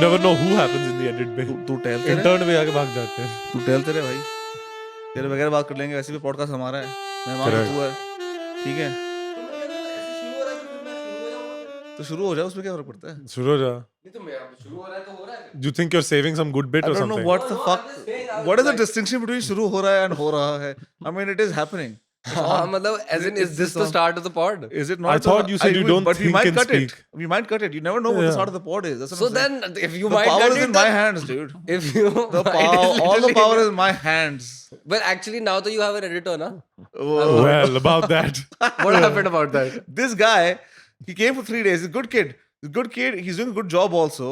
You never know who happens in the edit में. तू टहलते रहे, Intern में आके भाग जाते हैं. तू टहलते रहे भाई, तेरे बगैर बात कर लेंगे. वैसे भी पॉडकास्ट हमारा है, मेहमान Correct. तू है, ठीक है. तो शुरू हो जाए, उसमें क्या फर्क पड़ता है? शुरू हो जा. नहीं तो मेरा शुरू हो रहा है तो हो रहा है. You think you're saving some good bit I or don't know something? what the fuck. What is the distinction between शुरू हो रहा है and हो रहा है? I mean, it is happening. हाँ मतलब as in is this the start of the pod? Is it not? I thought you said you don't but we think might and cut speak. it. We might cut it. You never know what the Yeah. start of the pod is. That's what So I'm saying. then if you The might power cut is it, in my then- hands, dude. if you The might power, all the literally- power is in my hands. Well, actually now that you have an editor, na? Oh. Well, about that. What happened about that? This guy, he came for 3 days. He's a good kid. He's a good kid. He's doing a good job also.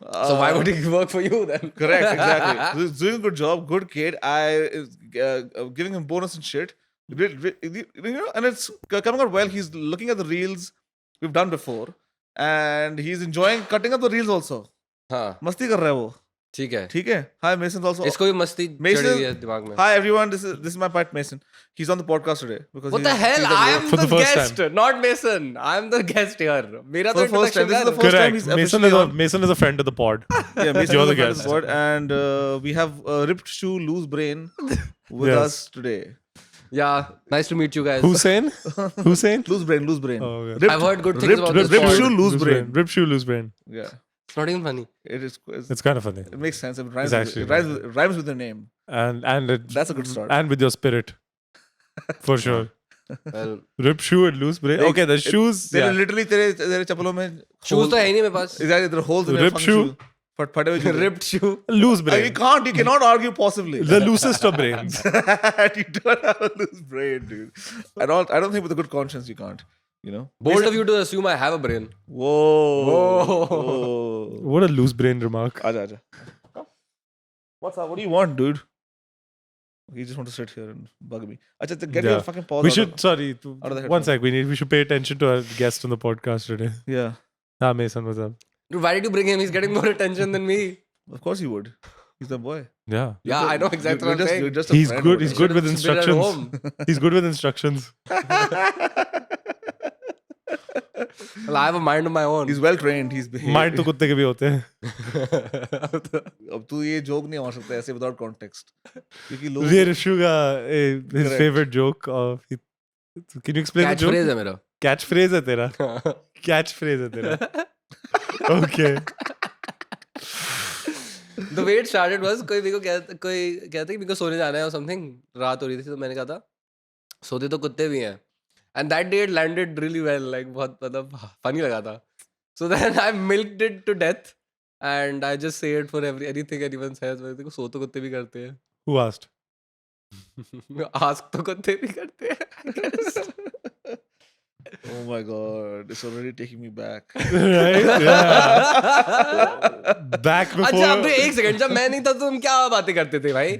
So why would he work for you then? Correct, exactly. He's doing a good job. Good kid. Giving him bonus and shit. You know, and it's coming out well. He's looking at the reels we've done before, and he's enjoying cutting up the reels also. हाँ मस्ती कर रहा है वो. ठीक है. ठीक है. Hi, Mason also. इसको भी मस्ती Mason- चढ़ी हुई है दिमाग में. Hi everyone. This is my pet Mason. He's on the podcast today because What the hell? I am For the the first guest, not Mason. I am the guest here. मेरा For तो the first time. introduction This is the है. first time Correct. he's Mason officially is a on. Mason is a friend of the pod. Yeah, Mason You're is the a friend of guest. the pod, and we have ripped shoe, loose brain with Yes. us today. Yeah, nice to meet you guys. Hussein? Hussein? Loose brain, loose brain. Oh, okay. Ripped, I've heard good things ripped, about this ripped pod. shoe, loose brain. Rip shoe, loose brain. Yeah, It's not even funny. it is. It's kind of funny. It makes sense. It rhymes. It's actually it rhymes with the name. And it, That's a good start. and with your spirit. For sure. Well, Rip shoe and loose brain. Like, Okay, the shoes. तेरे Yeah. literally तेरे चप्पलों में shoes तो है ही नहीं मेरे पास. exactly there are holes in your Ripped fucking shoe. shoe. फटे हुए जूते. Ripped shoe. Loose You brain. can't. You cannot argue possibly. The loosest of brains. You don't have a loose brain, dude. I don't think with a good conscience you can't. You know. Bold of you to assume I have a brain. Whoa. Whoa. Whoa. What a loose brain remark. Aja. What's up? What do you want, dude? You just want to sit here and bug me. Acha, get your Yeah. fucking paws We out should, of- sorry, out of the one headphones. sec. We should pay attention to our guest on the podcast today. Yeah, Ah, Mason, what's up? Dude, why did you bring him? He's getting more attention than me. of course he would. He's the boy. Yeah. Yeah, I know exactly what I'm saying. You're just a He's friend good. over He's there. good with Should've just been at instructions. He's good with instructions. Well, I have a mind of my own. He's well trained. He's Mind तो कुत्ते के भी होते हैं. अब तू ये joke नहीं मार सकता ऐसे without context. क्योंकि लोग ये ऋषु का his Correct. favorite joke of can you explain the joke? Catchphrase है मेरा. Catchphrase है तेरा. Catchphrase है तेरा. Okay. The way it started was कोई कहता कि मेरे को सोने जाना है or something. रात हो रही थी तो मैंने कहा था सोते तो कुत्ते भी हैं. And that day it landed really well. Like बहुत मतलब funny लगा था. So then I milked it to death and I just say it for anything anyone says. मैं देखो सो तो कुत्ते भी करते हैं. Who asked? Ask तो कुत्ते भी करते हैं. I guess. Oh my god, it's already taking me back. Right? Yeah. Back अच्छा before. अब एक सेकंड जब मैं नहीं था तो तुम क्या बातें करते थे भाई?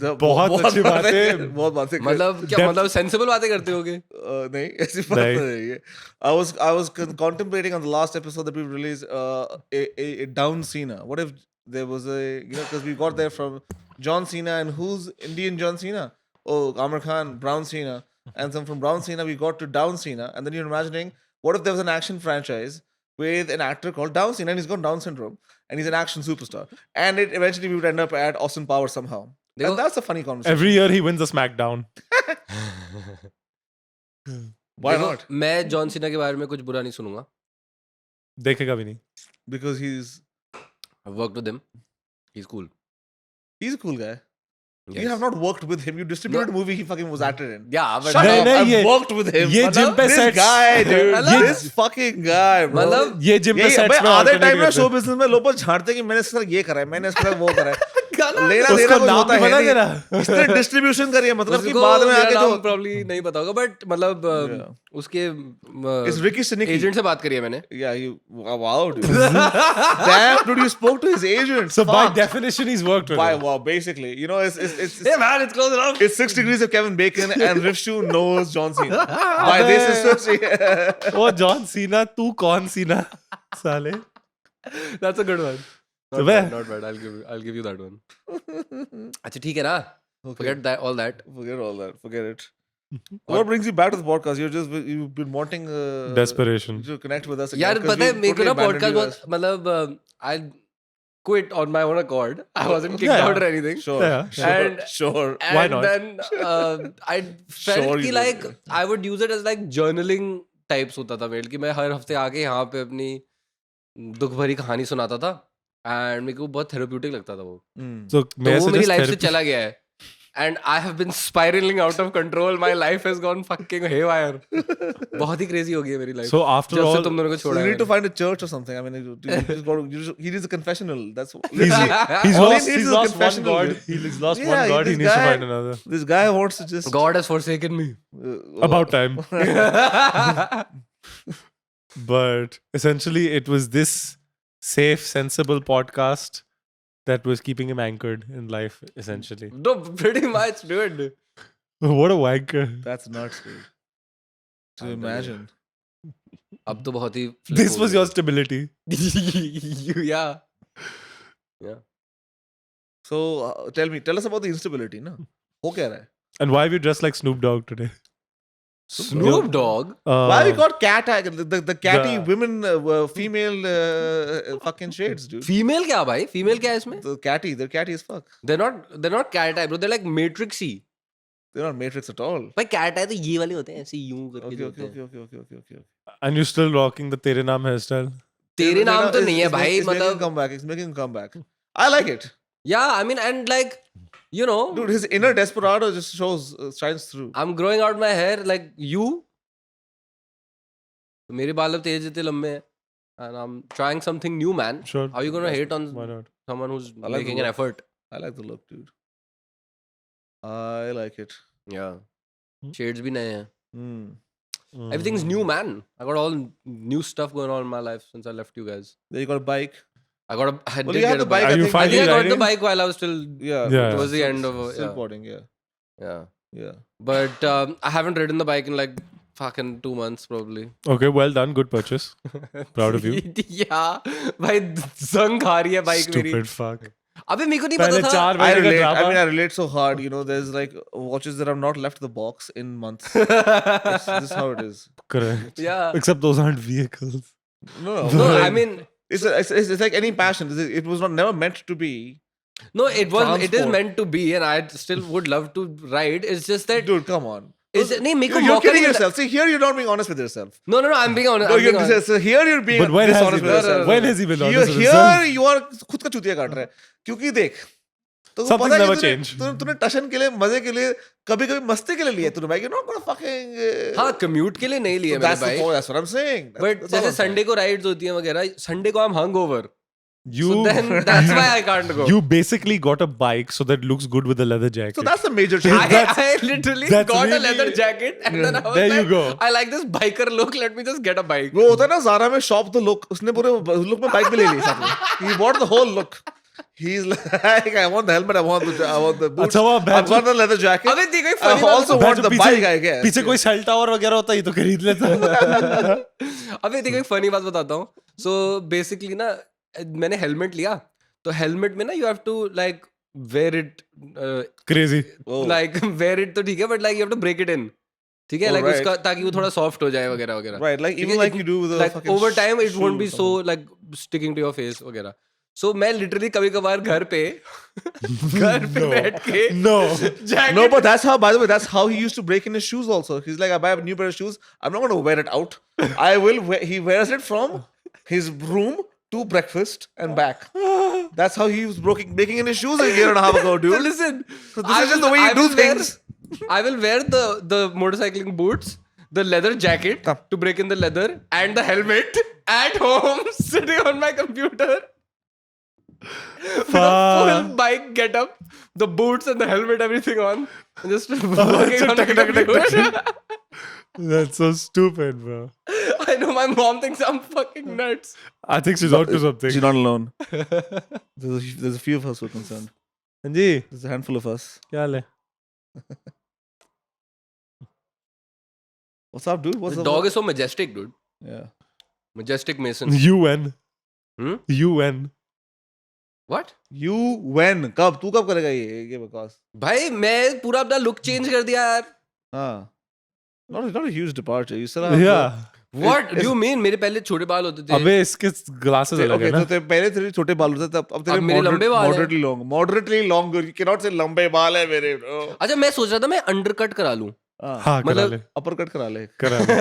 बहुत अच्छी बातें. बहुत बातें कर- मतलब क्या Depth- मतलब सेंसिबल बातें करते होगे? नहीं ऐसी बात नहीं. नहीं है. I was contemplating on the last episode that we released a down Cena. What if there was a because we got there from John Cena and who's Indian John Cena? Oh, Amir Khan, Brown Cena, and then from Brown Cena we got to Down Cena, and then you're imagining what if there was an action franchise with an actor called Down Cena and he's got Down syndrome and he's an action superstar, and it eventually we would end up at Austin Powers somehow. देखो, And that's a funny conversation. Every year he wins a SmackDown. Why देखो, not? मैं John Cena के बारे में कुछ बुरा नहीं सुनूंगा. देखेगा भी नहीं. Because he's I've worked with him. He's cool. a cool guy. Yes. You have not worked with him. You distributed a movie he fucking was acted in. Yeah, but Shut नहीं, up. नहीं, I've ये- worked with him. ये मतलब gym पे this sets- guy, dude. मतलब- This fucking guy, bro. मतलब ये gym में यही सेट्स भाई में आधे alternate टाइम में करते शो हैं. बिजनेस में लोग बस झाड़ते कि मैंने इसके साथ ये करा है, मैंने इसके साथ वो करा है. गाना लेना उसको देना कुछ नाम होता भी है पता नहीं. तेरा? इसने डिस्ट्रीब्यूशन करी है मतलब कि उसको बाद में मेरा आके नाम जो probably नहीं पता होगा but मतलब Yeah. उसके इस रिकी सिनिकी. एजेंट से बात करी है मैंने. Yeah, wow, dude. Damn, dude, you spoke to his agent. So by Fuck. definition he's worked with Why, him. wow, basically, you know, it's Hey man, it's close enough. It's 6 degrees of Kevin Bacon and Rifshu knows John Cena. By this is such Oh, John Cena, तू कौन Cena? साले. That's a good one. So Not where- bad, not bad. I'll give you that one. अच्छा ठीक है ना. Forget that all that. Forget all that. Forget it. What brings you back to the podcast? You've been wanting Desperation. to connect with us. यार again, 'cause पता है we मेरे को ना totally abandoned पॉडकास्ट you बहुत guys. मतलब quit on my own accord. I wasn't kicked Yeah. out or anything. Sure. Yeah, Sure. And- Sure. And Why not? then I felt Sure कि you like did. I would use it as like journaling types होता था मेरे, कि मैं हर हफ्ते आके यहाँ पे अपनी दुख भरी कहानी सुनाता था and मेरे को बहुत थेरेप्यूटिक लगता था वो. Mm. So तो may I वो मेरी suggest लाइफ से therapy? चला गया है. And I have been spiraling out of control. My life has gone fucking haywire. बहुत ही crazy हो गई है मेरी लाइफ. So after जब से all, तुम दोनों को So छोड़ा you है need to मैंने. find a church or something. I mean, he needs a confessional. That's he's literally- lost. All he needs He's is a lost one confessional, god. dude. He's lost Yeah, one god. He this needs to guy- find another. This guy wants to just God has forsaken me. About time. But essentially, it was this safe, sensible podcast that was keeping him anchored in life. Essentially, No, pretty much, dude. what a wanker! That's nuts, dude. To I'm imagine. अब तो बहुत ही This was your stability. yeah. So tell us about the instability, na? हो क्या रहा है? And why have you dressed like Snoop Dogg today? Snoop Dogg. Why we got cat the catty the- women female fucking shades, dude. Female क्या भाई? Female क्या है इसमें? They're catty as fuck. They're not cat type, bro. They're like matrixy. They're not Matrix at all. भाई cat है तो ये वाले होते हैं, ऐसे यूं करके Okay, जो okay, होते हैं. okay, okay, okay, okay, okay. And you're still rocking the Tere Naam hairstyle. तेरे नाम तो नहीं है It's भाई, making a मतलब. comeback. It's making a comeback. I like it. Yeah, I mean, and like, you know, Dude, his inner desperado just shines through. I'm growing out my hair like you. मेरे बाल अब तेरे जितने लंबे हैं. And I'm trying something new, man. Sure. How are you gonna hate on Why not? someone who's I like the making an look. effort? I like the look, dude. I like it. Yeah. Hmm? Shades भी नए हैं. Mm. Everything's new, man. I got all new stuff going on in my life since I left you guys. Then you got a bike. I Well, did you have get the a bike. Are you I think finally I got the riding? bike while I was still. Yeah. Yeah. Towards the end of still yeah. boarding. Yeah. Yeah. Yeah. But I haven't ridden the bike in like fucking 2 months probably. Okay, well done. Good purchase. Proud of you. yeah. भाई जंग खा रही है bike मेरी. Stupid fuck. अबे मेरे को नहीं पहले पता था. 4 I महीने का relate. I mean, drama. I relate so hard. You know, there's like watches that have not left the box in months. This is how it is. Correct. Yeah. Except those aren't vehicles. No, No, no. I mean, It's like any passion. It was not never meant to be. no, it was. It is Transport. meant to be, and I still would love to ride. It's just that. Dude, come on. Is it, नहीं मेरे को You're मौका kidding नहीं मिला. yourself. See, here you're not being honest with yourself. No, I'm being honest. No, I'm being honest. so here you're being But when has he dishonest with been? yourself. When has he been Here, honest with here himself? you are खुद का चुतिया काट रहा है. क्योंकि देख. तो Some पता things है never कि change. तूने टशन के लिए मजे के लिए कभी-कभी मस्ती के लिए लिया तूने भाई. You're not gonna fucking. हाँ, commute के लिए नहीं लिए So मैंने that's the bike. point. That's what I'm saying. But That's all जैसे I'm saying. संडे को राइड्स होती हैं वगैरह, संडे को I'm hungover. You, So then that's why I can't go. you basically got a bike so that it looks good with a leather jacket. So that's the major change. I literally that's got a really- leather jacket and then I was There you like, go. I like this biker look. Let me just get a bike. वो होता है ना ज़ारा में shop the look. उसने पूरे look में bike भी ले ली साथ में. He bought the whole look. He's like, I want the helmet. I want the boots. अच्छा वो I want the leather jacket. अबे देखो एक I funny बात also बैठ want जो the bike, I guess. पीछे कोई सेल टावर वगैरह होता है, ये तो खरीद लेता. अबे देखो एक फनी बात बताता हूँ. So basically ना मैंने हेलमेट लिया, तो हेलमेट में ना you have to like wear it Crazy. Oh. like wear it तो ठीक है, but like you have to break it in. ठीक है, Oh, like right. उसका ताकि वो थोड़ा सॉफ्ट हो जाए वगैरह वगैरह. Right, like ठीक even है, like you do with a like fucking over time it won't shoe be or so something. like sticking to your face वगैरह. So मैं literally कभी कभार घर पे No. बैठ के No. jacket No, but that's how. By the way, that's how he used to break in his shoes. Also, he's like, I buy a new pair of shoes. I'm not going to wear it out. I will. He wears it from his room to breakfast and back. That's how he was breaking in his shoes a year and a half ago, So dude. listen, So this is just the way you do things. I will wear the motorcycling boots, the leather jacket Come. to break in the leather, and the helmet at home, sitting on my computer. With a full bike getup, the boots and the helmet, everything on, and just working on my computer. That's so stupid, bro. I know my mom thinks I'm fucking nuts. I think she's onto something. She's not alone. There's a few of us who are concerned. हाँ जी, There's a handful of us. क्या हाल है? What's up, dude? What's The up? dog is so majestic, dude. Yeah. Majestic Mason. UN. Hmm? UN. What? You when? कब? तू कब करेगा ये बकवास? भाई मैं पूरा अपना लुक चेंज कर दिया यार. हाँ. Not a huge departure. You still have Yeah. What do you mean? मेरे पहले छोटे बाल होते थे. अबे इसके ग्लासेस अलग है Okay, ना. so पहले तेरे छोटे बाल होते थे, अब तेरे अब मेरे लंबे बाल हैं. moderately long. You cannot say लंबे बाल है मेरे. अच्छा मैं सोच रहा था मैं अंडरकट करा लूं. हाँ करा मतलब- ले. अपर कट करा ले. करा ले.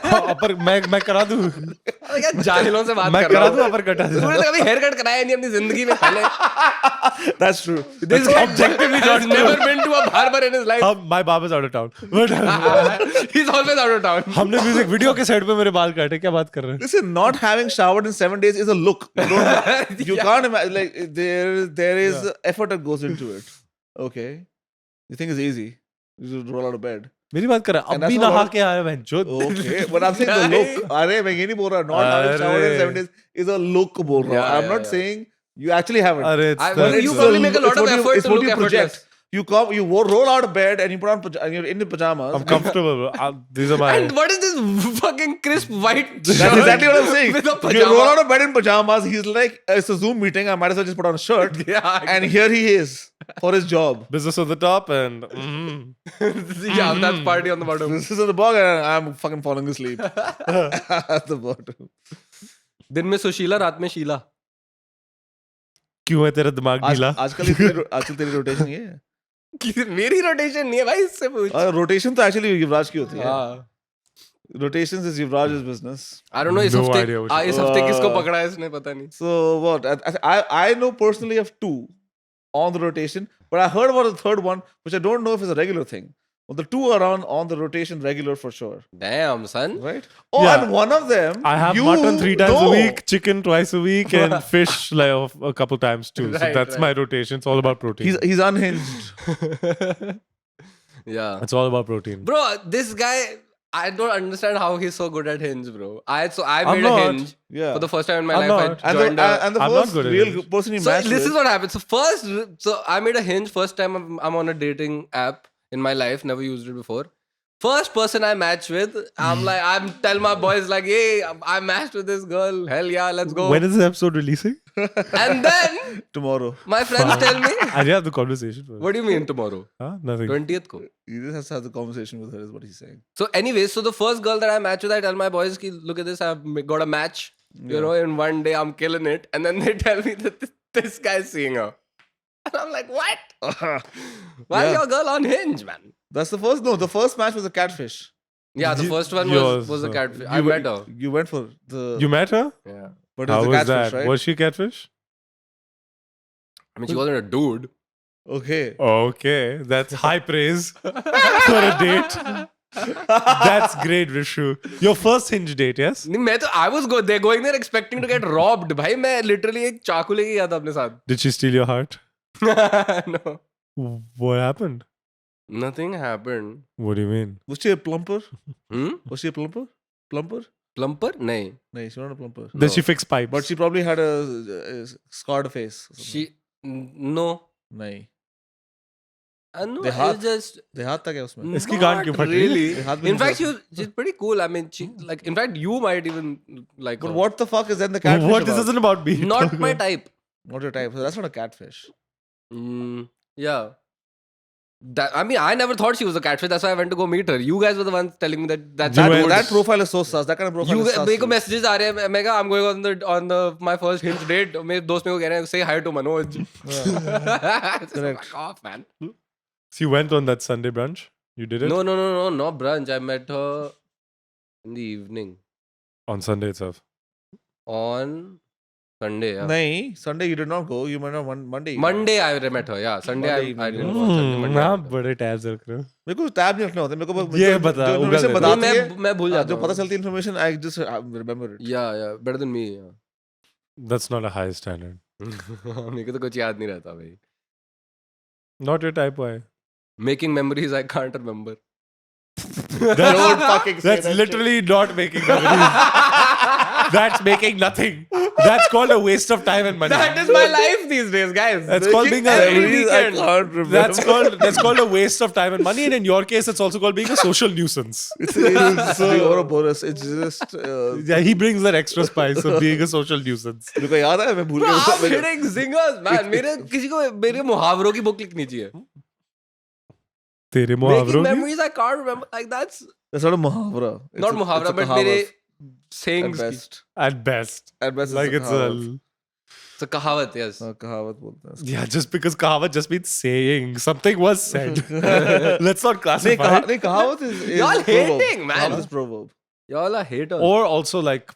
हाँ, अपर मैं करा दूं. क्या जाहिलों से बात मैं कर रहा करा हूं. दूं अपर कटा दूं. तूने तो कभी हेयर कट कराया नहीं अपनी जिंदगी में पहले. That's true. This guy objectively has not never been to a barber in his life. My barber's out of town. But He's always out of town. हमने म्यूजिक वीडियो के सेट पे मेरे बाल काटे. क्या बात कर रहे हैं? Listen, not having showered in 7 days is a look. You can't imagine. Like there is effort that goes into it. Okay, you think it's easy? You just roll out of bed. मेरी बात कर रहा है. And अब भी that's not नहा what- के आया मैं जो. Okay, but I'm saying the look. अरे मैं ये नहीं बोल रहा. Not having showered in 7 days is a look बोल रहा. Yeah, I'm not yeah. saying you actually haven't. अरे it's Well, the- you it's probably the- make a lot It's of what you- effort it's to what look you project. effortless. You roll out of bed and you put on and you're in the pajamas. I'm comfortable. Bro. These are my. And what is this fucking crisp white That's shirt exactly what I'm saying. with a You roll pajama? out of bed in pajamas. He's like, it's a Zoom meeting. I might as well just put on a shirt. Yeah, And here he is for his job. Business on the top and yeah, that's party on the bottom. This is on the bog and I'm fucking falling asleep at the bottom. दिन में सुशीला रात में शीला. क्यों है तेरा दिमाग ढीला? आजकल तेरी रोटेशन ये है. मेरी रोटेशन नहीं है भाई, इससे पूछ. रोटेशन तो एक्चुअली युवराज की होती है. हाँ. Rotations is Yuvraj's business. I don't know इस No हफ्ते idea what इस हफ्ते किसको पकड़ा है इसने पता नहीं. So what? I know personally of 2 on the rotation, but I heard about the third one, which I don't know if it's a regular thing. Well, the 2 are on the rotation regular for sure, Damn son. right? Oh, Yeah. and one of them. I have you mutton 3 times a know. week, chicken twice a week, and fish like a couple times too. So Right, that's right. my rotation. It's all about protein. He's unhinged. Yeah. It's all about protein. Bro, this guy, I don't understand how he's so good at Hinge, bro. I I'm made a not. Hinge Yeah. for the first time in my I'm life. not. I And joined the I'm not first good at real Hinge. person you So matched this with. is what happened. So I made a Hinge first time I'm on a dating app in my life. Never used it before. First person I matched with, I'm tell my boys like, hey, I matched with this girl. Hell yeah, let's go. When is this episode releasing? And then Tomorrow. my friends tell me, I didn't have the conversation first. what do you mean tomorrow? Huh? Nothing. 20th ko. You just have to have the conversation with her, is what he's saying. So anyways, so the first girl that I matched with, I tell my boys, ki, look at this, I've got a match. You know, in one day I'm killing it. And then they tell me that this guy's seeing her. And I'm like, what? Why is Yeah. your girl on Hinge, man? That's the first. No, the first match was a catfish. Yeah, the You- first one yours, was a uh, catfish. I You met her. You went for the. You met her? Yeah. But How it's a was catfish, that? right? Was she catfish? I mean, she wasn't a dude. Okay. Okay, that's high praise for a date. That's great, Vishu. Your first Hinge date, yes? नहीं, मैं तो I was they're going there expecting to get robbed. भाई मैं literally एक चाकू लेके गया था अपने साथ. Did she steal your heart? No. What happened? Nothing happened. What do you mean? Was she a plumper? Hmm? Was she a plumper? Plumper? Plumper? नहीं. No, she's not a plumper. Did she fix pipes? But she probably had a scarred face. or something. She no. नहीं. No, They it's हाथ- just देहात था क्या उसमें? इसकी गांड क्यों फट रही है? really. हाथ में In नहीं fact, था। she's pretty cool. I mean, she like. In fact, you might even like But her. what the fuck is then the catfish What this about? isn't about me. Not my type. Not your type. So that's not a catfish. Yeah. That I mean, I never thought she was a catfish. That's why I went to go meet her. You guys were the ones telling me that that's You That, went- that profile is so sus. That kind of profile you is sus. मेरे को dude. messages आ रहे हैं. मैं कहा I'm going on the my first Hinge date. मेरे दोस्त मेरे को कह रहे हैं say hi to Manoj. Correct. Fuck off, man. So you went on that Sunday brunch? You did it? No, not brunch. I met her in the evening On Sunday itself. on Sunday. Yeah. नहीं, Sunday you did not go. You went on Monday. Monday I met her. Yeah, Sunday Monday I evening. didn't go. on Sunday, Monday I आप met her. बड़े tabs रख रहे हो. मेरे को tab नहीं रखना होता. मेरे को बस ये जो- बता, जो उगल information देता. बताती है, मैं भूल जाता जो हूँ. पता चलती है information, I just remember it. Yeah, better than me. Yeah. That's not a high standard. मेरे को तो कुछ याद नहीं रहता भाई. Not your type, why? Making memories I can't remember. Don't fucking say That's that literally not making memories. That's making nothing. That's called a waste of time and money. That is my life these days, guys. That's called being a Every Memories I weekend. can't remember. that's called a waste of time and money, and in your case, it's also called being a social nuisance. It's so Ouroboros. It's just. Yeah, he brings that extra spice of being a social nuisance. मेरे को याद है मैं भूल Bro, I'm गया. hitting zingers, man. मेरे किसी को मेरे मुहावरों की बुक लिखनी चाहिए. तेरे Making मुहावरों की? memories I can't remember. Like that's That's not a muhavra. It's not a- मुहावरा, it's a but मेरे कहावत. At sayings की. best. At best. At best, Like it's it's a a. कहावत. So कहावत, yes. कहावत बोलते हैं इसको. Yeah, just because kahavat just means saying. Something was said. Let's not नहीं classify it. नहीं कहावत is Y'all proverb. hating, man. कहावत is proverb. Y'all are haters. Or also like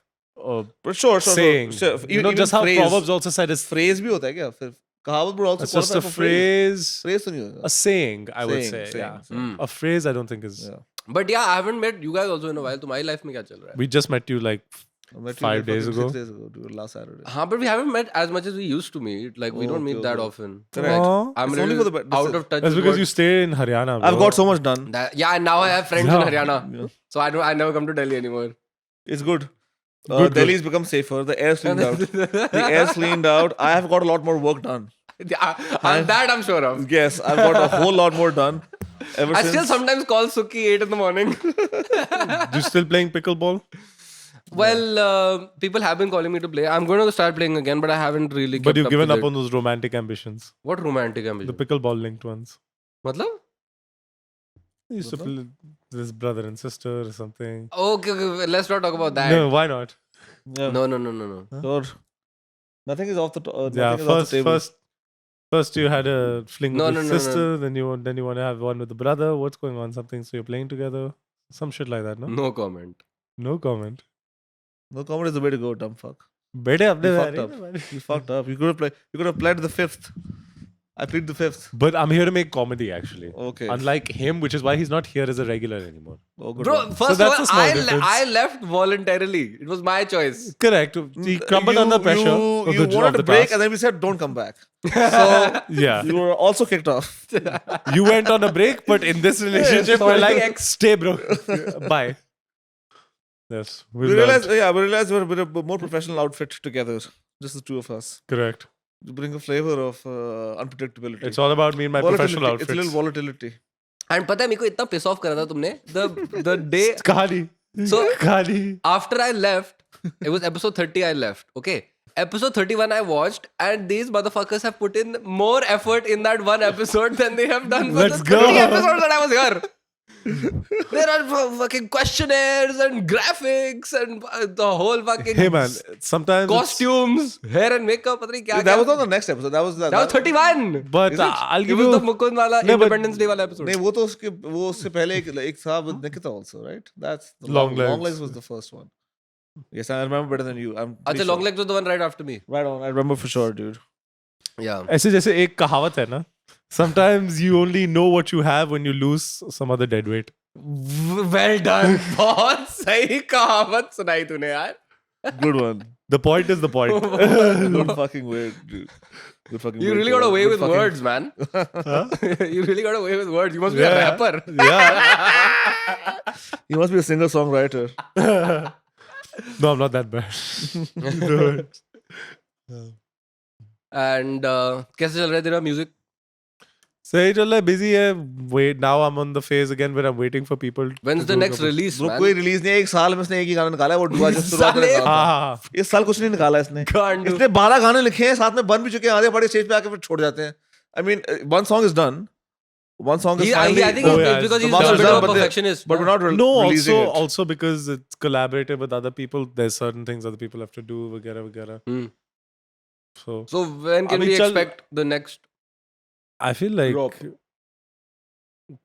But sure. saying. Sure. You know, Even just how phrase. Proverbs also said is Phrase भी होता है क्या? फिर कहावत would also it's just qualify a for phrase. phrase. Phrase तो नहीं होगा. A saying, I would say. Saying, Yeah. saying. Hmm. A phrase I don't think is. Yeah. But yeah, I haven't met you guys also in a while. तुम्हारी life में क्या चल रहा है? We just met you like I met you 5 like days fucking ago. 6 days ago, dude, last Saturday. हाँ, but we haven't met as much as we used to meet. Like we don't Okay, meet that okay. often. Correct. Like, Aw. I'm It's only really for the out of touch. That's with because what- you stay in Haryana. I've bro. got so much done. Yeah, and now I have friends in Yeah. Haryana, Yeah. so I never come to Delhi anymore. It's good. Good. Delhi's become safer. The air's cleaned out. The air's cleaned out. I have got a lot more work done. Yeah, that I'm sure of. Yes, I've got a whole lot more done. Ever I since. still sometimes call Suki 8 in the morning. You still playing pickleball? Well, people have been calling me to play. I'm going to start playing again, but I haven't really. But kept you've given with up it. on those romantic ambitions. What romantic The ambition? pickleball linked ones. मतलब? You used to play this brother and sister or something. Okay, let's not talk about that. No, why not? Yeah. No. Sure. Nothing is off the Yeah, nothing is off the table. first you had a fling No, with no, your no, sister, then you want to have one with the brother. What's going on? Something so you're playing together, some shit like that, no? No comment. No comment. No comment is the way to go, dumb fuck. Better up You there. fucked up. You fucked up. You could have played the 5th. I plead the 5th. But I'm here to make comedy actually. Okay. Unlike him, which is why he's not here as a regular anymore. Oh, good Bro, one. first that's of a small all, difference. I left voluntarily. It was my choice. Correct. He crumbled under pressure. of You the- wanted of to the break task. and then we said, don't come back. So Yeah. you were also kicked off. You went on a break, but in this relationship, we're like, stay, bro. Bye. Yes. We realized we're a more professional outfit together. Just the two of us. Correct. To bring a flavor of unpredictability. It's all about me and my professional Volatility. It's a little outfits. volatility. And पता है मेरे को इतना piss off करा था तुमने. The day Kahani. So Kahani. after I left, it was episode 30 I left. Okay. Episode 31 I watched, and these motherfuckers have put in more effort in that one episode than they have done for Let's the 30 go. episodes that I was here. There are fucking questionnaires and graphics and the whole fucking Hey man, sometimes it's- costumes, hair and makeup. पता नहीं क्या That was not the next episode. That was That was 31. But Is it? I'll It give was you. the Mukund वाला No, but- Independence Day वाला episode. नहीं वो तो उससे पहले एक था with Nikita also, right? That's the Long Long Legs. Legs was the first one. Yes, I remember better than you. I'm pretty अच्छा, Long sure. Legs was the one right after me. Right on. I remember for sure, dude. Yeah. ऐसे जैसे एक कहावत है ना. Sometimes you only know what you have when you lose some other dead weight. Well done. बहुत सही कहावत सुनाई तूने यार. Good one. The point is the point. Good fucking way, dude. Good fucking You way, really got dude. away Good with fucking- words, man. Huh? You really got away with words. You must be a Yeah. rapper. Yeah. You must be a singer-songwriter. No, I'm not that bad. Dude. And कैसे चल रहा है तेरा music? सही चल रहा है, busy है. Wait, now I'm on the phase again where I'm waiting for people. When's to the do next couple- release, Bro, man? कोई रिलीज नहीं है. एक साल में इसने एक ही गाना निकाला है. वो डुआ जब शुरुआत में साले। निकाला था. हाँ. इस साल कुछ नहीं निकाला इसने. गांडू. इसने 12 गाने लिखे हैं, साथ में बन भी चुके हैं. आधे बड़े स्टेज पे आके फिर छोड़ जाते हैं. I mean, one song is done. One song is I finally. think Oh, it's yeah, because the he's master's a bit done, of a but they- perfectionist. But we're not No, releasing it. also because it's collaborative with other people. There's certain things other people have to do, वगैरह वगैरह. Hmm. So So when can अभी we चल- expect the next? I feel like Drop.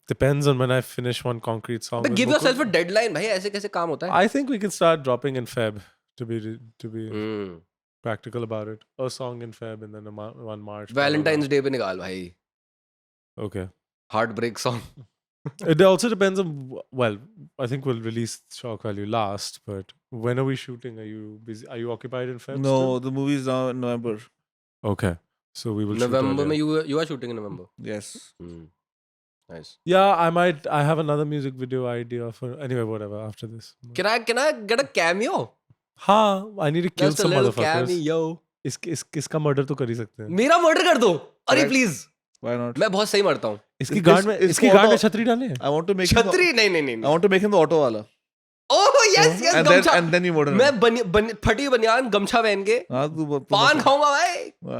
depends on when I finish one concrete song. But with give Mukund. yourself a deadline, भाई. ऐसे कैसे काम होता है? I think we can start dropping in Feb to be Hmm. practical about it. A song in Feb and then one March. Valentine's Day पे निकाल भाई. Okay. Heartbreak song. It also depends on. Well, I think we'll release Shock Value last. But when are we shooting? Are you busy? Are you occupied in Feb? No, still? the movie is now in November. Okay. So we will. November Shoot में earlier. you are shooting in November. Yes. Hmm. Nice. Yeah, I might. I have another music video idea for. Anyway, whatever. After this. Can I get a cameo? हाँ, I need to kill Just a some little motherfuckers. cameo. इसका murder तो कर ही सकते हैं. मेरा murder कर दो. अरे Correct. प्लीज. Why not? मैं बहुत सही मरता हूँ. इसकी Is गांड this- में is इसकी auto- गांड में छतरी डाले हैं. I want to make him. छतरी नहीं. I want to make him the auto wala. Oh yes yes गमछा. And then you murder him. मैं फटी बनियान गमछा पहन के हाँ, तू पान खाऊंगा भाई. Wow.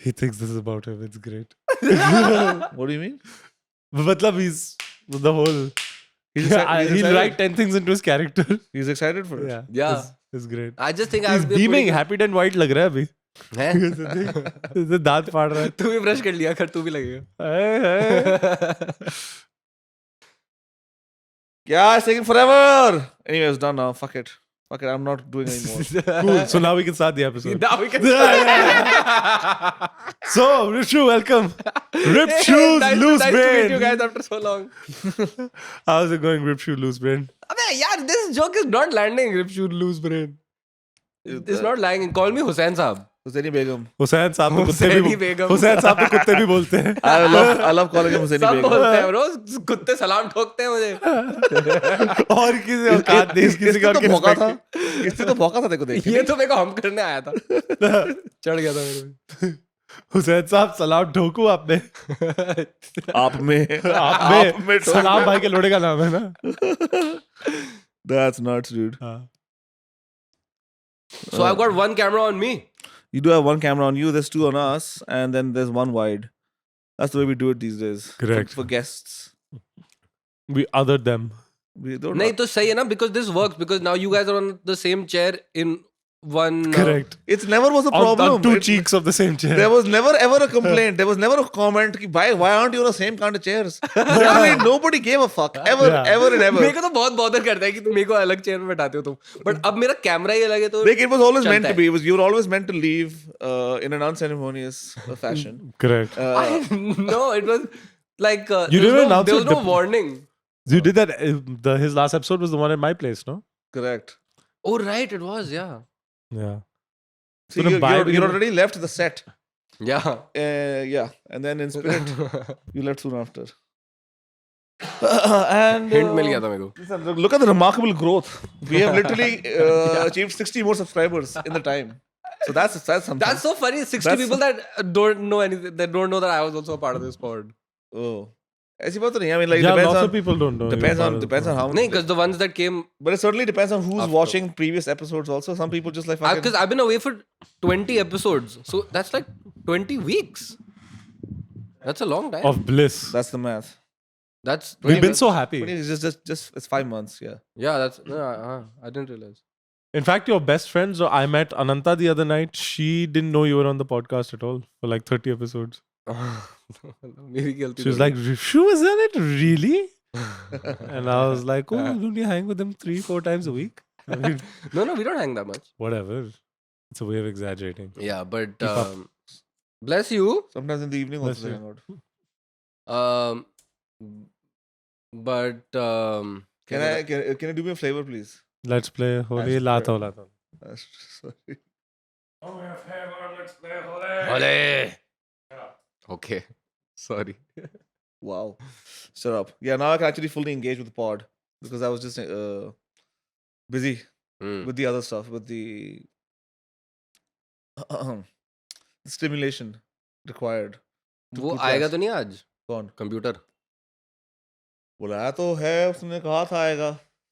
He thinks this is about him. It's great. What do you mean? मतलब he's the whole He'll write 10 things into his character. He's excited for it. Yeah. It's great. I just think I He's would be a pretty beaming, good- happy and white लग रहा है अभी. हैं? इसे दांत फाड़ रहा है. तू भी ब्रश कर लिया कर तू भी लगेगा. Yeah, it's taking forever. Anyway, it's done now. Fuck it. I'm not doing anymore. Cool. So now we can start the episode. Now we can So, Ripshu, welcome. Ripshu's nice loose to meet brain. you guys after so long. How's it going, Ripshu loose brain? अबे यार, this joke is not landing. Ripshu loose brain. It's not landing. Call me Hussain साहब. Hussaini Begum. Hussain साहब तो कुत्ते हुसैनी भी बेगम। हुसैन साहब तो कुत्ते भी बोलते हैं. I love calling him Hussaini सब Begum. बोलते हैं bro. कुत्ते सलाम ठोकते हैं मुझे. और किसी औकात नहीं किसी का इससे तो भौंका था. इससे तो भौंका था देखो देख. ये तो मेरे को हम करने आया था. चढ़ गया था मेरे को. हुसैन साहब सलाम ठोकू आपने. आप में आप में सलाम भाई के लोड़े का नाम है ना. That's nuts, dude. So I've got one camera on me. You do have one camera on you. There's two on us, and then there's one wide. That's the way we do it these days. Correct. For guests, We othered them. we don't. नहीं तो सही है ना because this works because now you guys are on the same chair in one. Correct. It's never was a On problem. two It- cheeks of the same chair. There was never ever a complaint. There was never a comment. Ki, why aren't you on the same kind of chairs? Literally, nobody gave a fuck ever, Yeah. ever and ever. मेरे को तो बहुत bother करता है कि तुम मेरे को अलग चेयर में बैठाते हो तुम. But अब मेरा कैमरा ही अलग है तो. Like it was always meant चलता to be. You were always meant to leave in an unceremonious fashion. Correct. No, it was like You didn't announce there was it no warning. You did that. His last episode was the one at my place, no? Correct. Oh right, it was yeah. Yeah. See, So you're already left the set. Yeah. Yeah, and then in spirit, you left soon after. And Hint मिल गया था मेरे को. listen, look at the remarkable growth. We have literally achieved 60 more subscribers in the time. So that's something. That's so funny. 60 That's- people that don't know anything, that don't know that I was also a part of this pod. Oh, ऐसी बात तो नहीं. I mean, like Yeah, depends lots on of people don't know. depends on how. No, because the ones that came, But it certainly depends on who's After. watching previous episodes. Also, some people just like fucking. because I've been away for 20 episodes, so that's like 20 weeks. That's a long time. Of bliss. That's the math. That's We've been so happy. But it's just it's 5 months. Yeah. yeah. That's I didn't realize. In fact, your best friends, I met Ananta the other night. She didn't know you were on the podcast at all for like 30 episodes. मेरी गलती. She was like, Rishu is in it? Really? And I was like, oh, don't you hang with him 3-4 times a week? I mean, no, we don't hang that much. whatever. It's a way of exaggerating. Yeah, but Keep up. bless you. Sometimes in the evening That's also it. hang out. Um, but Can I do me a favor, please? Let's play Holi Let's Latho play. Latho. Sorry. Ole. Okay, sorry. Wow. Shut up. Yeah, now I can actually fully engage with the pod because I was just busy Hmm. with the other stuff, with the stimulation required. to वो put आएगा class. तो नहीं आज कौन? Computer. बुलाया तो है, उसने कहा था आएगा.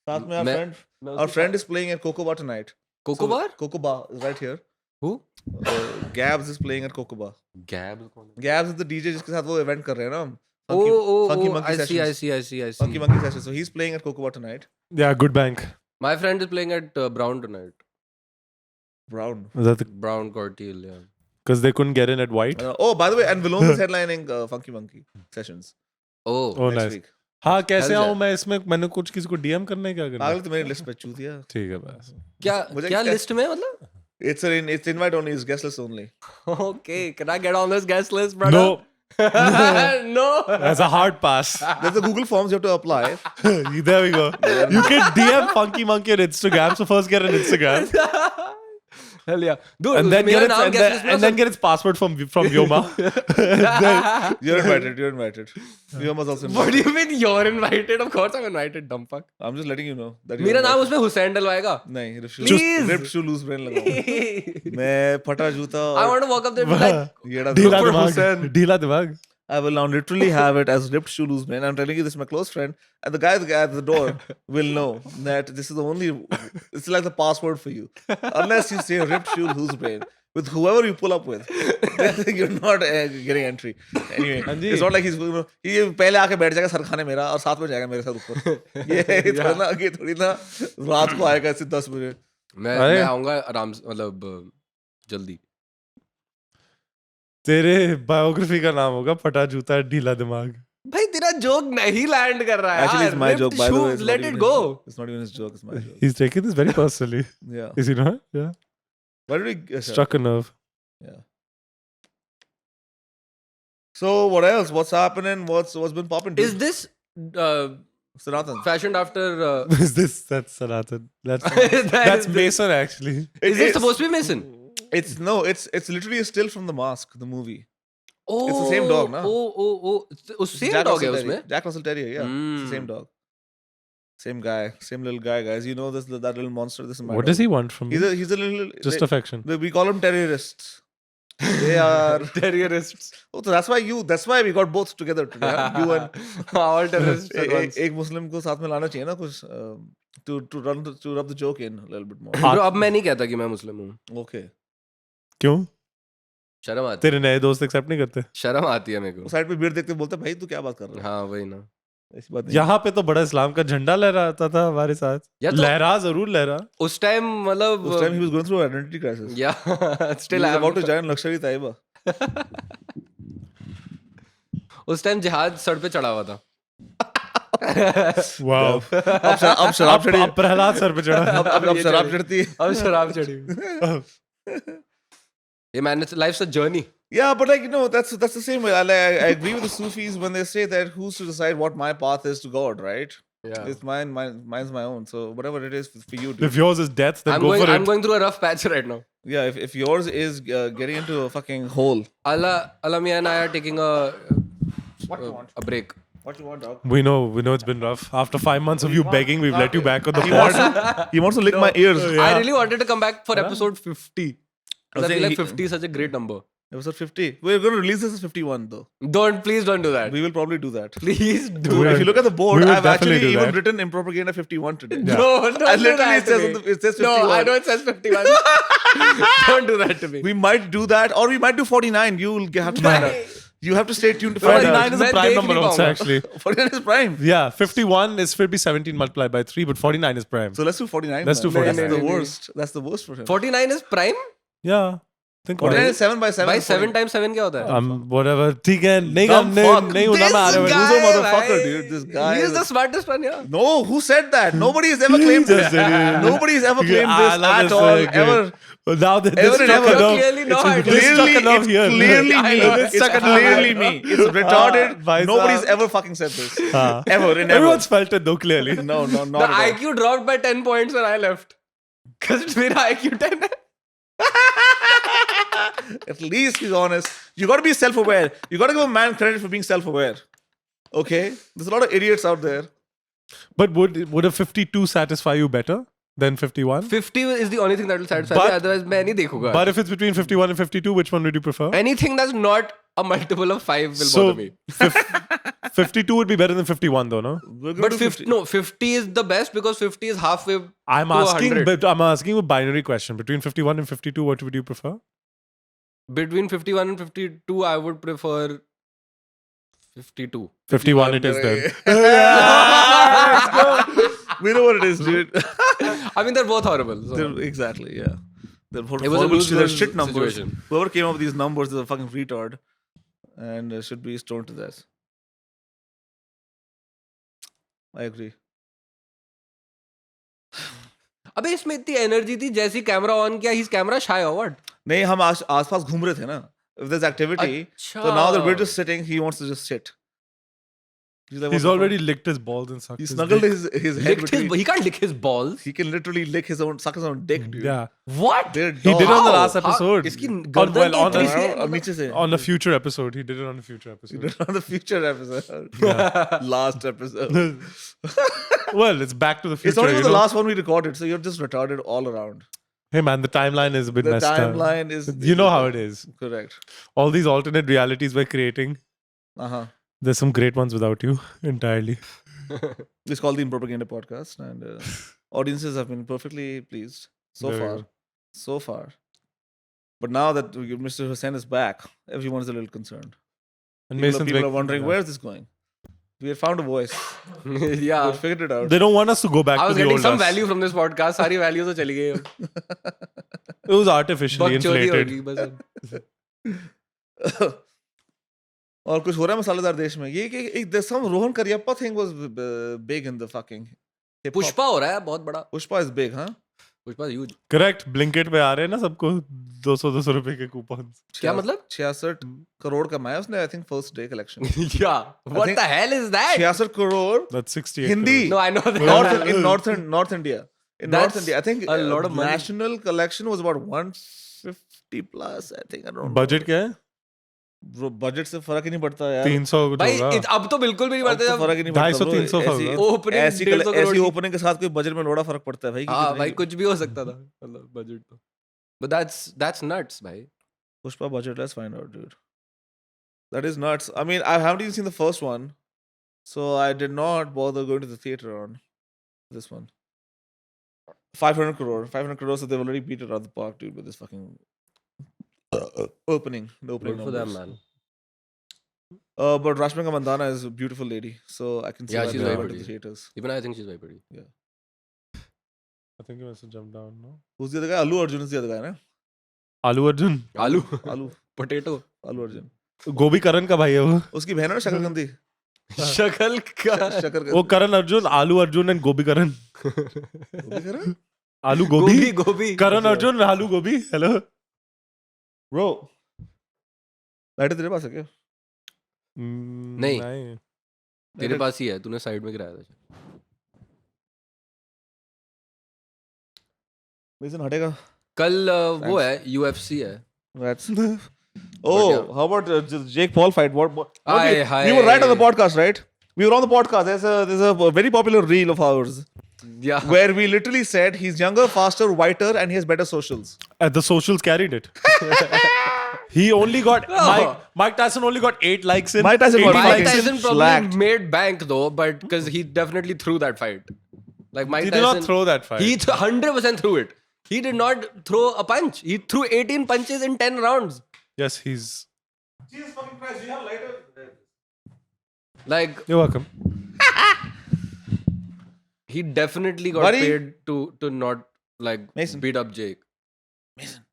साथ में our friend is playing at Coco Bar tonight. Coco Bar? Coco Bar is right here. Who? Gabs is playing at Coco Bar. Gab कौन है? Gabs is the DJ जिसके साथ वो event कर रहे हैं ना हम. Oh, Funky I see. sessions. Funky Monkey sessions. So he's playing at Coco Bar tonight. Yeah, good bank. My friend is playing at Brown tonight. Brown. Was that Brown Corteil, yeah. because they couldn't get in at White? Oh, by the way, and Vilom is headlining Funky Monkey sessions Oh, Oh, next nice. week. हाँ कैसे Hell आऊँ yeah. मैं इसमें मैंने कुछ किसी को DM करना है क्या करना पागल तो मेरी लिस्ट पे चूतिया. ठीक है बस मुझे क्या क्या- लिस्ट में मतलब? It's invite only. It's guest list only. Okay, can I get on this guest list, brother? no No. that's a hard pass. There's the Google Forms you have to apply. There we go. You can DM Funky Monkey on Instagram. So first get an Instagram Hell yeah, dude. and then मेरा get its नाम and guest then, list में and then get its password from Vyoma. You're invited. You're invited. Vyoma's also What do invited. you mean you're invited? Of course I'm invited, dumb fuck. I'm just letting you know that. you're मेरा नाम invited. उसमें हुसैन डलवाएगा. नहीं, Please. ripped shoe loose brain लगाऊंगा. मैं फटा जूता I want to walk up there and be like, येड़ा ढीला for दिमाग Hussain. ढीला दिमाग I will now literally have it as ripped shoe loose brain. I'm telling you this, my close friend, and the guy at the door will know that this is the only. It's like the password for you. Unless you say ripped shoe loose brain with whoever you pull up with, you're not getting entry. Anyway, हाँ जी। it's not like he's going. He पहले आके बैठ जाएगा sir खाने मेरा और साथ में जाएगा मेरे साथ ऊपर. ये थोड़ी ना रात को आएगा ऐसे 10 बजे. मैं आऊंगा आराम से, मतलब जल्दी. तेरे बायोग्राफी का नाम होगा फटा जूता ढीला दिमाग. भाई तेरा जोक नहीं लैंड कर रहा है. Actually, it's my joke. By the way, Let it go. It's not even his joke. It's my joke. He's taking this very personally. Yeah. Is he not? Yeah. Why did we Struck a nerve. Yeah. So what else? What's happening? What's been popping? Is this Sanatan? fashioned after? Is this? That's Sanatan. That's That that's is Mason actually. Is it supposed to be Mason? It's no. It's literally a still from The Mask, the movie. Oh, It's the same dog, na? Oh. It's Same Jack dog है Russell उसमें. Terrier. Jack Russell Terrier. Yeah, it's the same dog. Same guy, same little guy, guys. You know that little monster. This is my What dog. does he want from me? He's a little. Just affection. We call them terrorists. They are Terrorists. Oh, so that's why we got both together today. Huh? You and All terrorists at once. एक मुस्लिम को साथ में लाना चाहिए ना कुछ to rub the joke in a little bit more. Bro, अब मैं नहीं कहता कि मैं मुस्लिम हूँ. Okay. क्यों? शर्म आती तेरे नए दोस्त एक्सेप्ट नहीं करते? शर्म आती है मेरे को. वो साइड पे भीड़ देखते बोलते भाई तू क्या बात कर रहा है? हाँ वही ना. ऐसी बात नहीं. यहाँ पे तो बड़ा इस्लाम का झंडा लहराता था हमारे साथ. या तो लहरा जरूर लहरा. उस टाइम मतलब Uस time he was going through identity crisis. yeah He still was I about to join Lakshari Taiba. उस टाइम जिहाद सर पे चढ़ा हुआ था. Wow. अब शराब चढ़ी. अब प्रहलाद सर पे चढ़ा. अब शराब चढ़ती है. अब शराब चढ़ी हुई. ये मैंने life's a journey. Yeah, but like that's the same way. I agree with the Sufis when they say that who's to decide what my path is to God, right? Yeah. It's mine's my own. So whatever it is for you, dude. If yours is death, then I'm go for I'm it. going through a rough patch right now. Yeah, if yours is getting into a fucking hole. Alamia and I are taking a break. What you want, dog? We know it's been rough. After 5 months of you begging, we've let you back on the pod. He wants to lick my ears. I really wanted to come back for episode 50. I feel like 50 is such a great number. Episode 50. We're going to release this as 51 though. Please don't do that. We will probably do that. Please do Dude, it. if you look at the board, We will I've actually definitely do even that. written Impropaganda 51 today. Yeah. No, don't I do literally that to me. it says 51. No, I know it says 51. Don't do that to me. We might do that, or we might do 49. You'll have to find out. You have to stay tuned to find 49 out. is a मैं prime देख number नहीं also पाऊंगा. actually. 49 is prime. Yeah, 51 is 17 multiplied by 3, but 49 is prime. So let's do 49. Let's do man. 49. That's the No. worst. That's the worst for him. 49 is prime? Yeah. Think about 49 it. is 7 by 7. By 7 times 7 क्या होता है? Whatever. ठीक है. नहीं Dumb fuck. नहीं होना मैं आ रहा guy- हूँ. Who's a motherfucker, dude? This guy He is is- the smartest one, yeah. No, who said that? Nobody has ever claimed this. Just said it. Nobody has ever claimed I this love at this all. very good. Ever. Well, now that Ever this and stuck ever. enough. Clearly not. This stuck Clearly, enough it's here. clearly I me. know, It's stuck enough clearly me. It's retarded. Bhai Nobody's sahab. ever fucking said this. हाँ. Ever and ever. Everyone's felt it though, clearly. No, not The at all. IQ dropped by 10 points when I left. Because मेरा IQ 10 है. At least he's honest. You got to be self-aware. You got to give a man credit for being self-aware. Okay? There's a lot of idiots out there. But would a 52 satisfy you better than 51? 50 is the only thing that will satisfy But- me. Otherwise मैं नहीं देखूंगा. But if it's between 51 and 52, which one would you prefer? Anything that's not a multiple of 5 will So, bother me. 52 would be better than 51 though, no? We're gonna But do 50 is the best because 50 is halfway. I'm to asking, 100. but I'm asking a binary question. Between 51 and 52, what would you prefer? Between 51 and 52, I would prefer 52. 51 it is then. We know what it is, dude. I mean, they're both horrible. So. Exactly, yeah. They're It was a horrible lose-lose they're shit numbers. situation. Whoever came up with these numbers is a fucking retard. And should be stoned to death. I agree. अबे इसमें इतनी energy थी जैसी camera on किया he's camera shy or what? नहीं हम आसपास घूम रहे थे ना. If there's activity, अच्छा. so now that we're just sitting, he wants to just sit. He's, like, He's what the already fuck? licked his balls and sucked He his snuggled dick. his head Licked between. he can't lick his balls. He can literally suck his own dick, dude. Yeah. What? They're He did it on the dog. last episode. इसकी On, गर्दन well, तो on, इतनी a, सी है, अब नीचे से. on a future episode. He did it on a future You episode. did it on the future episode. Last episode. Well, it's back to the future. It's not even you the know? last one we recorded, so you're just retarded all around. Hey man, the timeline is a bit The messed up. timeline is. You know how it is. Correct. All these alternate realities we're creating. There's some great ones without you entirely. It's called the Impropaganda Podcast, and audiences have been perfectly pleased so There you far. go. So far. But now that Mr. Hussain is back, everyone's a little concerned. And People are wondering, where's this going? We had found a voice. Yeah. We figured it out. They don't want us to go back I to was the getting old some us. value from this podcast. सारी value तो चली गई अब. It was artificially बकचोदी inflated. होगी बस अब. और कुछ हो रहा है मसालेदार देश में ये कि there's some Rohan Karyappa thing was big in the fucking hip hop. Pushpa हो रहा है बहुत बड़ा. Pushpa is big, huh? Pushpa huge. Correct. Blinkit पे आ रहे हैं ना सबको 200 रुपए के कूपन. क्या मतलब? 66 करोड़ कमाया उसने, I think first day collection. Yeah. What think- the hell is that? 66 crore That's 68 Hindi. crores. No, I know that. in North India. In That's North India, I think a lot of money. national collection was about 150 plus. I think I don't know. Budget क्या है? Bro, budget से फर्क ही नहीं पड़ता यार. 300 कुछ भाई होगा. अब तो बिल्कुल भी नहीं अब पड़ते तो जब फर्क ही नहीं पड़ता. 250 bro. 300 का ऐसी- होगा. ओपनिंग ऐसी 150 करोड़ ऐसी की. ओपनिंग के साथ कोई बजट में लोड़ा फर्क पड़ता है भाई. कि हाँ कितने भाई की- कुछ भी हो सकता था मतलब बजट तो. But that's nuts भाई. Pushpa budget, let's find out, dude. That is nuts. I mean, I haven't even seen the first one, so I did not bother going to the theater on this one. 500 crore. 500 crore, so they've already beat it out of the park, dude, with this fucking opening. The opening Good for them, numbers. man. But Rashmika Mandana is a beautiful lady, so I can see Yeah, why she's they very went to pretty. the theaters. Even I think she's very pretty. I think he must have jumped down, no? Who's the other guy? Allu Arjun is the other guy, na? Allu Arjun. आलू Allu. Potato. Allu Arjun. गोभी करण का भाई है वो. उसकी बहन है ना शकरकंदी. शक्ल का. शकरकंदी. वो करण अर्जुन, आलू अर्जुन एंड गोभी करण. वो भी कर रहा है? आलू गोभी. गोभी. करण अर्जुन, आलू गोभी. हेलो. Bro. लाइट तेरे पास है क्या? नहीं. तेरे पास ही है, तूने साइड में गिराया था. Mason हटेगा. कल वो है UFC है. That's oh, how about Jake Paul fight? What Hi, we were right on the hi. podcast, right? We were on the podcast. There's a very popular reel of ours Yeah. where we literally said he's younger, faster, whiter, and he has better socials. The socials carried it. He only got Mike Tyson only got 8 likes in. Mike Tyson got 80 Mike fucking likes. Tyson probably slacked. made bank though, but because he definitely threw that fight. Like Mike He Tyson did not throw that fight. He 100% threw it. He did not throw a punch. He threw 18 punches in 10 rounds. Yes, he's. Jesus fucking Christ! Do you have lighter? Like You're welcome. he definitely got Buddy. paid to not like Mason. beat up Jake. Mason.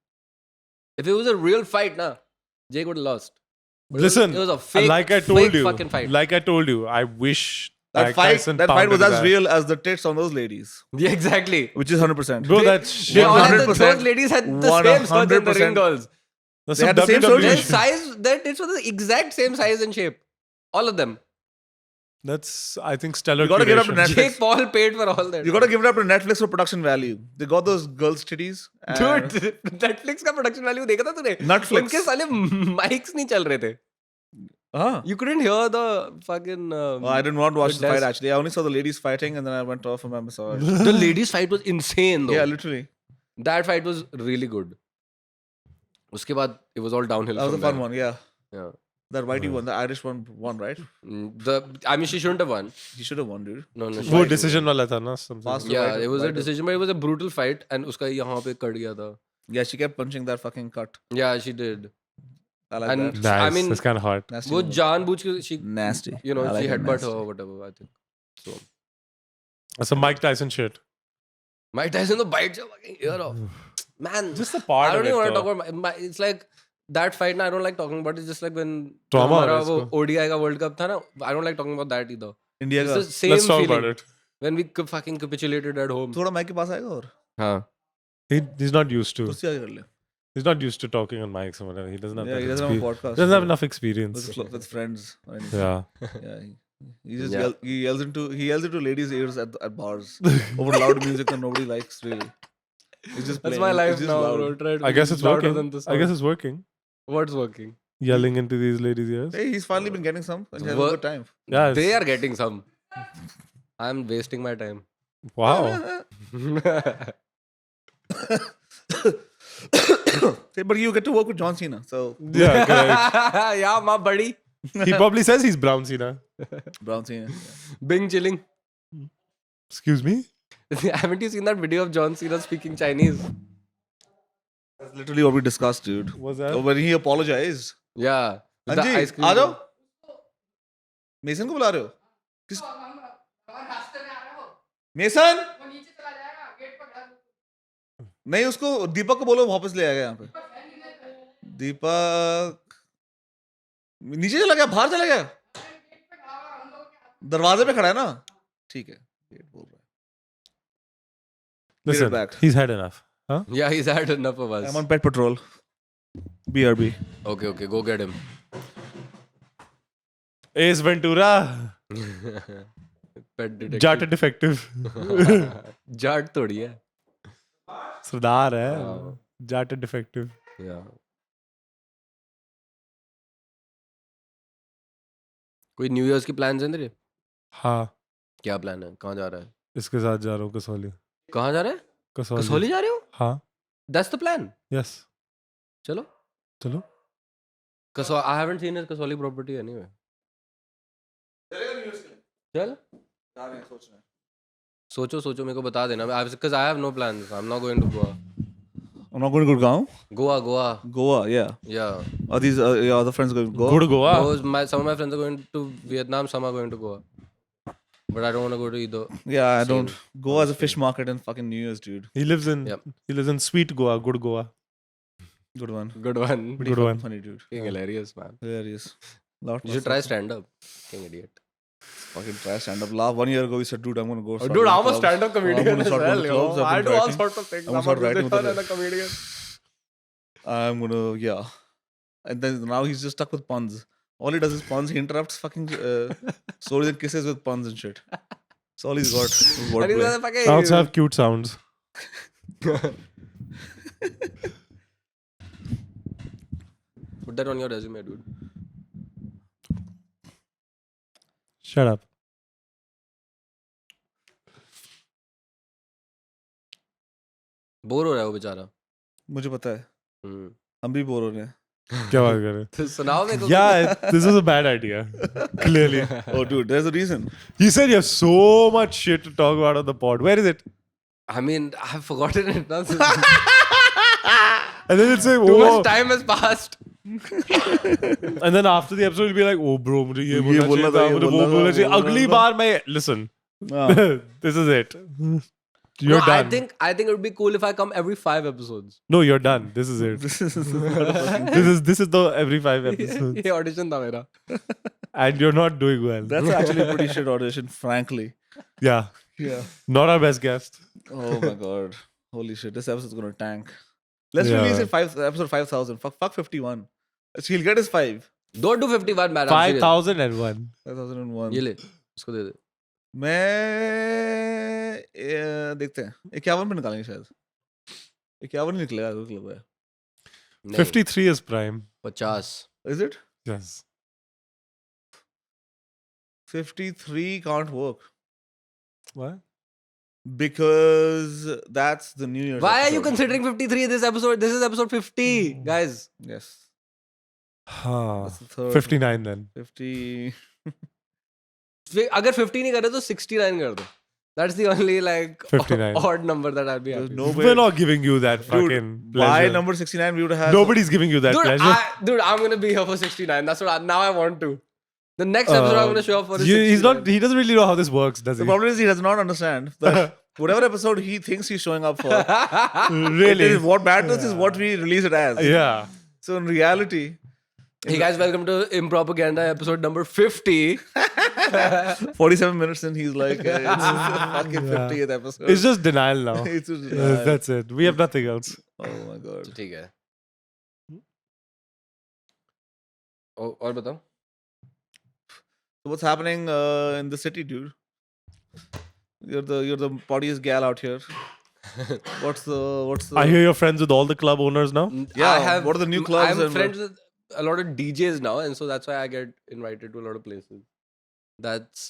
If it was a real fight, nah, Jake would have lost. But Listen, it was a fake, like I told fake you, fucking fight. like I told you, I wish That Mike fight Tyson was pounded as that. real as the tits on those ladies, Yeah, exactly. which is 100%. Bro, that's Yeah, shit. all of 100%. those ladies had the same size as the 100%. ring girls. That's They some had the same WWE Their surgeon. shit. size, their tits were the exact same size and shape. All of them. That's, I think, stellar. You gotta give it up to curation. Netflix. Jake Paul paid for all that. You gotta give it up to Netflix for production value. They got those girls' titties. and- Dude, Netflix का production value देखा था तूने? Netflix. उनके साले mics नहीं चल रहे थे. Huh. You couldn't hear the fucking. Oh, I didn't want to watch the the fight desk. actually. I only saw the ladies fighting and then I went off for my massage. The ladies' fight was insane though. Yeah, literally. That fight was really good. उसके बाद it was all downhill. That was a from fun there. one, yeah. Yeah. That whitey one, the Irish one won, right? I mean, she shouldn't have won. He should have won, dude. No, she वो should decision वाला था ना something. Fast. Yeah, Right, it was a right. decision, but it was a brutal fight, and उसका यहाँ पे cut गया था. Yeah, she kept punching that fucking cut. Yeah, she did. I like And- that. Nice. I mean, that's kind of hard. Nasty. वो move. जानबूझ के she, Nasty. you know, I like she it, headbutt nasty. her or whatever. I think. So That's some Mike Tyson shit. Mike Tyson तो bites your fucking ear off. Man, Just a part I don't of even it. want to though. talk about it's like that fight. I don't like talking about it. It's just like when Trauma हमारा हो रहा है वो इसको. ODI का World Cup था ना. I don't like talking about that either. India It's का. the same Let's talk feeling about it. when we fucking capitulated at home. थोड़ा mic के पास आएगा और हाँ. He's not used to. कुर्सी आगे कर ले. He's not used to talking on mics or whatever. He doesn't have. Yeah, that he doesn't have a expe- podcast. Doesn't have enough experience. with friends. Or anything. Yeah. Yeah. He just Yeah. he yells into ladies' ears at bars over loud music that nobody likes really. He's just That's playing. my It's life just now, loud. bro. Try to I guess be it's louder working. than the I guess sound. it's working. What's working? Yelling into these ladies' ears. Hey, he's finally been getting some. And he's having a good time. Yeah. They it's- are getting some. I'm wasting my time. Wow. Hey, but you get to work with John Cena, so Yeah. Correct. yeah, ma buddy. He probably says he's brown Cena. Brown Cena. Bing chilling. Excuse me? Haven't you seen that video of John Cena speaking Chinese? That's literally what we discussed, dude. What's that? When he apologized. Yeah. with हाँ the ji, ice cream आ जाओ. cone. Mason को बुला रहे हो? किस? Mason? नहीं, उसको दीपक को बोलो वापस ले आएगा यहाँ पे. दीपक नीचे चला गया, बाहर चला गया. दरवाजे पे खड़ा है ना. ठीक है. गेट बोल रहा है. Listen, back. he's had enough. Huh? Yeah, he's had enough of us. I'm on pet patrol. BRB. Okay, go get him. Ace Ventura. Pet detective. Jata defective. Jat थोड़ी है. सरदार है. हाँ. Jata defective. Yeah. कोई new years की plans हैं तेरे? हाँ. क्या प्लान है? कहाँ जा रहा है? इसके साथ जा रहा हूँ कसौली. कहाँ जा रहा है? कसौली. कसौली जा रहे हो? हाँ. That's the plan. Yes. चलो. चलो. I haven't seen his Kasoli property anyway. चल. सोचो मेरे को बता देना. Because I have no plans. I'm not going to Goa. I'm not going to Gurgaon. Goa. Goa, yeah. Yeah. Are these your other friends going to Goa? Good Goa. Some of my friends are going to Vietnam. Some are going to Goa. But I don't want to go to either. Yeah, I Same. don't. Goa is a fish market in fucking New Year's, dude. He lives in Yep. sweet Goa. Good Goa. Good one. Good one. Pretty Good one. funny, dude. Being hilarious, man. Hilarious. Laughed You should myself. try stand up. King idiot. Fucking try stand up. Laugh 1 year ago, we said, dude, I'm gonna go. start Dude, doing I'm a clubs. stand-up comedian I'm gonna as start well. doing Yo. clubs. I've I been do all writing. sorts of things. I'm gonna I'm a start writing with musician it. and a comedian. I'm gonna, yeah. And then now he's just stuck with puns. All he does is puns. He interrupts fucking stories and kisses with puns and shit. That's all he's got. is And he's wordplay. gonna fucking- I also have cute sounds. Put that on your resume, dude. Shut up. Bore हो रहा है वो बेचारा. मुझे पता है. हम्म. हम भी बोर हो रहे हैं. क्या बात कर रहे हैं? तो सुनाओ मेरे को. Yeah, this is a bad idea. Clearly. Oh, dude, there's a reason. You said you have so much shit to talk about on the pod. Where is it? I mean, I've forgotten it now. And then it's like, Too oh. much time has passed. And then after the episode, you'll be like, oh, bro, मुझे ये बोलना बोलना चाहिए था, था, मुझे ये वो बोलना बोलना था, चाहिए. बोलना अगली था. बार मैं listen. Ah. This is it. You're No, done. I think it would be cool if I come every 5 episodes. No, you're done. This is it. This is This is the every 5 episodes, ये audition था मेरा. and you're not doing well. that's actually a pretty shit audition, frankly. Yeah, Yeah. not our best guest. Oh my god. Holy shit. This episode's gonna tank. Let's Yeah. release it episode 5000. Fuck 51. So he'll get his 5. Don't do 51, man. I'm serious. 5001. 5001. ये ले, इसको दे दे. मैं देखते हैं 51 पे निकालेंगे शायद. 51 ही निकलेगा रुक लग रहा है. नहीं, 53 is prime. 50. Is it? Yes. 53 can't work What? because that's the New Year's Why are you episode. considering 53 this episode? This is episode 50, guys. Yes. Huh. That's the third. 59 then. 50. अगर 50 नहीं करे तो 69 कर दो. That's the only like 59. odd number that I'd be There's happy. no way. We're not giving you that fucking Dude, by pleasure. number 69 we would have Nobody's giving you that Dude, pleasure. dude, I'm gonna be here for 69. That's what now I want to. The next episode I'm gonna show up for is He's 69. not. He doesn't really know how this works, does The he? problem is he does not understand that whatever episode he thinks he's showing up for, Really? it is what matters is what we release it as. Yeah. So in reality, Hey guys, welcome to Impropaganda episode number 50. 47 minutes in, he's like, it's the fucking 50th episode. It's just denial now. It's just That's it. We have nothing else. oh my god. ठीक है. और बताओ. So what's happening in the city, dude? You're the pottiest gal out here. What's the I hear you're friends with all the club owners now. Yeah, what are the new clubs I'm and friends with a lot of DJs now, and so that's why I get invited to a lot of places. That's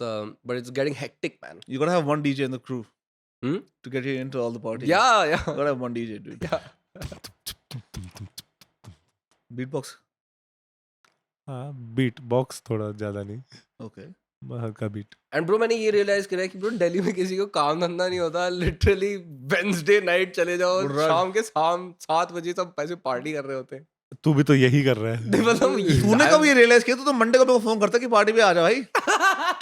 but it's getting hectic, man. you gotta have one DJ in the crew Hmm? to get you into all the parties. Yeah. You gotta have one DJ, dude. Yeah. Beatbox. हाँ beat box थोड़ा ज्यादा नहीं Okay. हल्का beat and bro मैंने ये realise करा है कि ब्रो दिल्ली में किसी को काम धंधा नहीं होता लिटरली वेंसडे नाइट चले जाओ Good run. शाम के 7 बजे सब पैसे पार्टी कर रहे होते हैं तू भी तो यही कर रहा है मतलब तूने कब ये रियलाइज किया? तू तो मंडे को मेरे को फोन करता कि पार्टी पे आ जा भाई.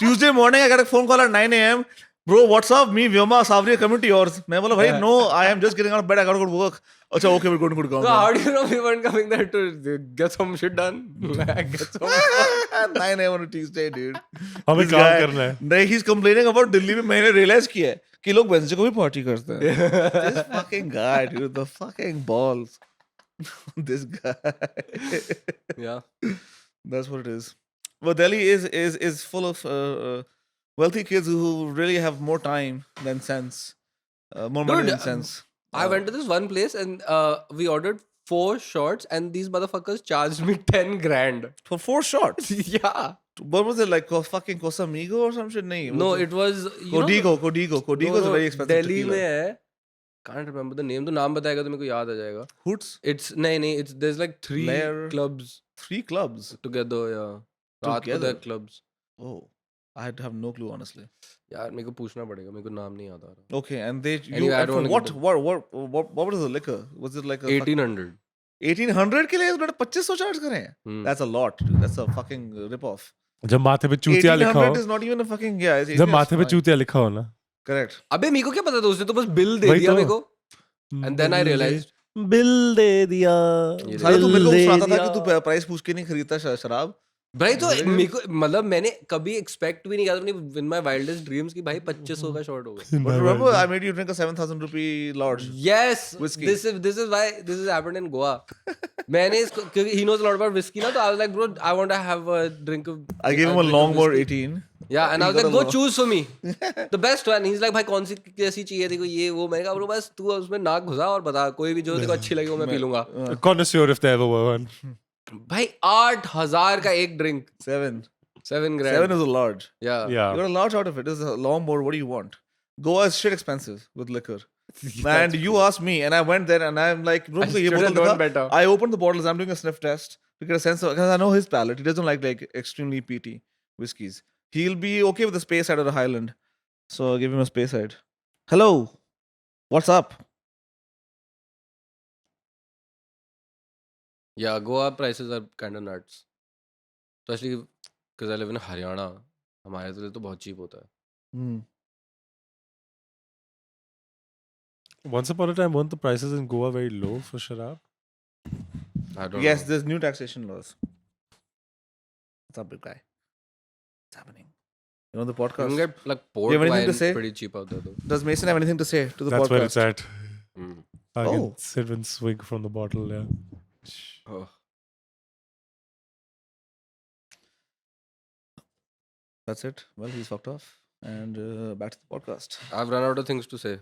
Tuesday morning I got a phone call at 9 a.m. Bro, what's up? Me, Vyoma, Savri, coming to yours. मैं बोला भाई no, I am just getting out of bed. I gotta go to work. अच्छा okay, we're going to So go. how do you know we weren't coming there to get some shit done? Get some 9 a.m. on a Tuesday, dude. हमें This काम guy- करना है नहीं, he's complaining about Delhi में. मैंने realize किया है कि लोग वेडनेसडे को भी पार्टी करते हैं. This fucking guy, dude, the fucking balls. This guy. yeah. That's what it is. Well, Delhi is full of wealthy kids who really have more time than sense, more money Dude, than sense. I went to this one place and we ordered 4 shots and these motherfuckers charged me 10 grand. For 4 shots. Yeah. What was it like? Fucking Casamigo or some shit? नहीं. No, was it was you know, Codigo. Codigo is no, a very expensive Delhi tequila. में है. Can't remember the name. तो नाम बताएगा तो मेरे को याद आ जाएगा. Hoots. It's नहीं it's there's like 3 Lair. clubs 3 clubs. together. Yeah. रात को Together? there clubs. Oh, I have no clue honestly. यार मेरे को पूछना पड़ेगा. मेरे को नाम नहीं याद आ रहा. Okay, and they Anyway, I and don't for wanna what was the liquor? Was it like a 1800. 1800 के लिए उन्होंने 2500 चार्ज करे हैं? Hmm. That's a lot. Dude. That's a fucking rip off. जब माथे पे चूतिया लिखा 1800 हो is not even a fucking yeah. It's जब माथे पे fine. चूतिया लिखा हो ना Correct. अबे मेरे को क्या पता था उसने तो बस बिल दे वही दिया तो। मेरे को. And then I realized. Bill दे दिया ये साला तू मेरे को बिल दे सुनाता था दिया। कि तू प्राइस पूछ के नहीं खरीदता शराब. भाई तो Really? मेरे को मतलब मैंने कभी एक्सपेक्ट भी नहीं किया था अपनी in my wildest dreams कि भाई 2500 का शॉट होगा. But remember, I made you drink a 7,000 rupee large. Yes, Whiskey. this is why this has happened in Goa. मैंने इसको क्योंकि he knows a lot about whiskey ना तो I was like bro I want to have a drink of. I gave him a drink of Longmore whiskey. 18. Yeah, and I was He got like, a go long- choose for me the best one. He's like, भाई कौन सी कैसी चाहिए तेरे को ये वो. मैंने कहा ब्रो बस तू उसमें नाक घुसा और बता कोई भी जो तेरे को अच्छी लगी वो मैं पी लूंगा. connoisseur if there ever were one भाई 8000 का एक drink 7. 7 grand. 7 is a large. Yeah. You yeah got a large out of it. This is a Longmore. What do you want? Goa is shit expensive with liquor. And you asked me, and I went there, and I'm like, bro, I ये should have bottle known दिखा. better. I opened the bottles. I'm doing a sniff test to get a sense of because I know his palate. He doesn't like extremely peaty whiskeys. He'll be okay with the space side or the Highland. So I give him a space side. Hello, what's up? Yeah, Goa prices are kind of nuts. Especially because I live in Haryana. हमारे लिए तो बहुत cheap होता है. Hmm. once upon a time weren't the prices in Goa very low for sharab I don't Yes, know. there's new taxation laws. What's up, big guy? What's happening? You know the You can podcast. get like port have anything to wine say? pretty cheap out there though. Does Mason have anything to say to the that's podcast? where it's at Mm. I can Oh. sit and swig from the bottle yeah Oh. That's it. Well, he's fucked off. And back to the podcast. I've run out of things to say.